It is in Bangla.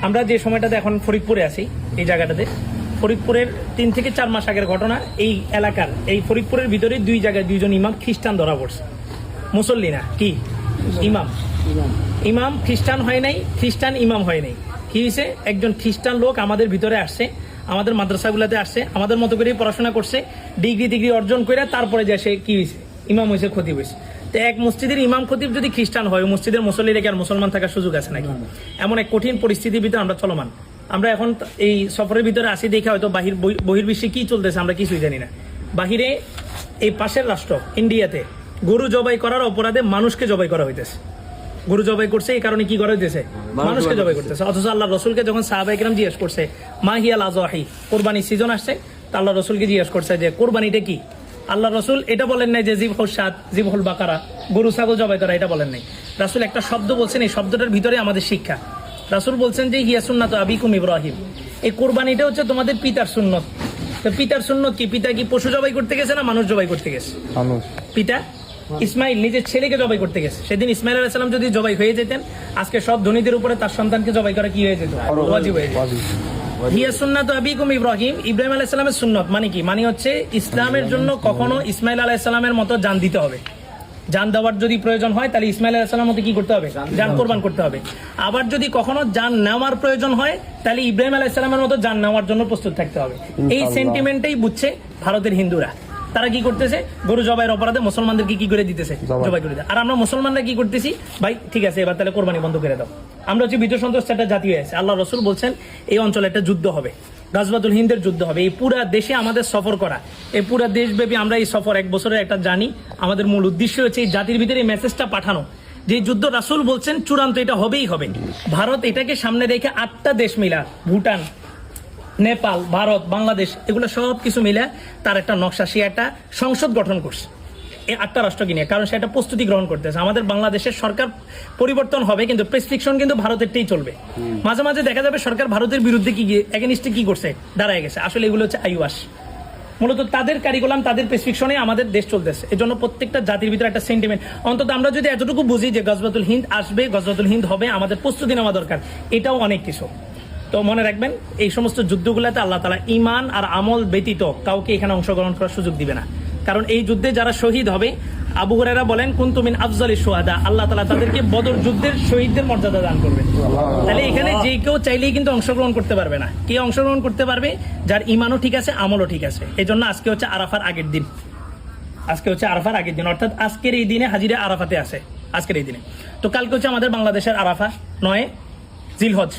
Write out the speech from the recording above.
আমরা যে সময়টাতে এখন ফরিদপুরে আছি, এই জায়গাটাতে ফরিদপুরের 3 থেকে 4 মাস আগের ঘটনা। এই এলাকার এই ফরিদপুরের ভিতরে 2 জায়গায় 2জন ইমাম খ্রিস্টান ধরা পড়ছে। মুসল্লি না, কি ইমাম খ্রিস্টান হয় নাই, খ্রিস্টান ইমাম হয় নাই। কি হয়েছে, একজন খ্রিস্টান লোক আমাদের ভিতরে আসছে, আমাদের মাদ্রাসাগুলোতে আসছে, আমাদের মতো করেই পড়াশোনা করছে, ডিগ্রি অর্জন করে তারপরে যে সে কি হয়েছে, ইমাম হয়েছে, খতিব হয়েছে। তো এক মসজিদের ইমাম খতিব যদি খ্রিস্টান হয়, মসজিদের মুসল্লি রেখে আর মুসলমান থাকার সুযোগ আছে নাকি? এমন এক কঠিন পরিস্থিতির ভিতরে আমরা চলমান। আমরা এখন এই সফরের ভিতরে আসি দেখে হয়তো বহির্বিশ্বে কি চলতেছে আমরা কিছুই জানি না। বাহিরে এই পাশের রাষ্ট্র ইন্ডিয়াতে গরু জবাই করার অপরাধে মানুষকে জবাই করা হইতেছে। গরু জবাই করছে, এই কারণে কি করা হইতেছে, মানুষকে জবাই করতেছে। অথচ আল্লাহ রসুলকে যখন সাহাবায়ে কেরাম জিজ্ঞেস করছে মা হিয়াল আযওয়াহি, কোরবানির সিজন আসছে, তা আল্লাহ রসুলকে জিজ্ঞেস করছে যে কোরবানিটা কি। আল্লাহ রসুল এটা বলেন নাই যে জিবহুল শাত, জিবহুল বাকারা, গরু ছাগল জবাই করা, এটা বলেন নাই। রাসূল একটা শব্দ বলছেন, এই শব্দটার ভিতরে আমাদের শিক্ষা। রাসূল বলছেন যে হিয়া সুন্নাতু আবিকুম ইব্রাহিম, এই কোরবানিটা হচ্ছে তোমাদের পিতার সুন্নত। তো পিতার সুন্নত কি? পিতা কি পশু জবাই করতে গেছে না মানুষ জবাই করতে গেছে? পিতা ইসমাইল নিজের ছেলেকে জবাই করতে গেছে। সেদিন ইসমাইল আলাইহিস সালাম যদি জবাই হয়ে যেতেন, আজকে সব ধনীদের উপরে তার সন্তানকে জবাই করা কি হয়ে যেত, ওয়াজিব হয়ে যেত। হিয়া সুন্নাতু আবিকুম ইব্রাহিম, ইব্রাহিম আলাইহিস সালামের সুন্নত মানে কি? মানে হচ্ছে ইসলামের জন্য কখনো ইসমাইল আলাইহিস সালামের মতো জান দিতে হবে। জান দেওয়ার যদি প্রয়োজন হয় তাহলে ইসমাইল আলাইহিস সালামের মতো কি করতে হবে, জান কোরবান করতে হবে। আবার যদি কখনো জান নেওয়ার প্রয়োজন হয় তাহলে ইব্রাহিম আলাইহিস সালামের মতো জান নেওয়ার জন্য প্রস্তুত থাকতে হবে। এই সেন্টিমেন্টটাই বুঝছে ভারতের হিন্দুরা। তারা কি করতেছে, গরু জবাইয়ের অপরাধে মুসলমানদেরকে কি করে দিতেছে, জবাই করে দেয়। আর আমরা মুসলমানরা কি করতেছি, ভাই ঠিক আছে এবার তাহলে কোরবানি বন্ধ করে দাও। আমরা হচ্ছে বিজয় সন্তোষ একটা জাতি হয়ে আছে। আল্লাহ রসুল বলছেন এই অঞ্চলে একটা যুদ্ধ হবে, গাজওয়াতুল হিন্দের যুদ্ধ হবে। এই পুরা দেশে আমাদের সফর করা, এই পুরা দেশব্যাপী আমরা এই সফর 1 বছরের একটা জানি। আমাদের মূল উদ্দেশ্য হচ্ছে এই জাতির ভিতরে এই মেসেজটা পাঠানো যে যুদ্ধ রাসূল বলছেন চূড়ান্ত, এটা হবেই হবে। ভারত এটাকে সামনে রেখে 8টা দেশ মিলা, ভুটান, নেপাল, ভারত, বাংলাদেশ, এগুলো সব কিছু মিলে তার একটা নকশা, সে একটা সংসদ গঠন করছে এই 8টা রাষ্ট্রকে নিয়ে। কারণ সে একটা প্রস্তুতি গ্রহণ করতেছে। আমাদের বাংলাদেশের সরকার পরিবর্তন হবে কিন্তু প্রেসক্রিপশন কিন্তু ভারতেরটাই চলবে। মাঝে মাঝে দেখা যাবে সরকার ভারতের বিরুদ্ধে কি এগেইনস্টে কি করছে, দাঁড়ায় গেছে। আসলে এগুলো হচ্ছে আইওয়াস, মূলত তাদের কারিকুলাম, তাদের প্রেসক্রিপশনে আমাদের দেশ চলতেছে। এই জন্য প্রত্যেকটা জাতির ভিতরে একটা সেন্টিমেন্ট, অন্তত আমরা যদি এতটুকু বুঝি যে গজওয়াতুল হিন্দ আসবে, গজওয়াতুল হিন্দ হবে, আমাদের প্রস্তুতি নেওয়া দরকার, এটাও অনেক কিছু। তো মনে রাখবেন এই সমস্ত যুদ্ধগুলোতে আল্লাহ তাআলা ঈমান আর আমল ব্যতীত কাউকে এখানে অংশগ্রহণ করার সুযোগ দিবে না। কারণ এই যুদ্ধে যারা শহীদ হবে, আবু হুরায়রা বলেন কুনতু মিন আফজালিশ শুহাদা, আল্লাহ তাআলা তাদেরকে বদর যুদ্ধের শহীদদের মর্যাদা দান করবে। তাহলে এখানে যে কেউ চাইলেই কিন্তু অংশগ্রহণ করতে পারবে না। কে অংশগ্রহণ করতে পারবে? যার ঈমানও ঠিক আছে, আমলও ঠিক আছে। এই জন্য আজকে হচ্ছে আরাফার আগের দিন, আজকে হচ্ছে আরাফার আগের দিন, অর্থাৎ আজকের এই দিনে হাজিরা আরাফাতে আছে, আজকের এই দিনে। তো কালকে হচ্ছে আমাদের বাংলাদেশের আরাফা, 9 জিলহজ।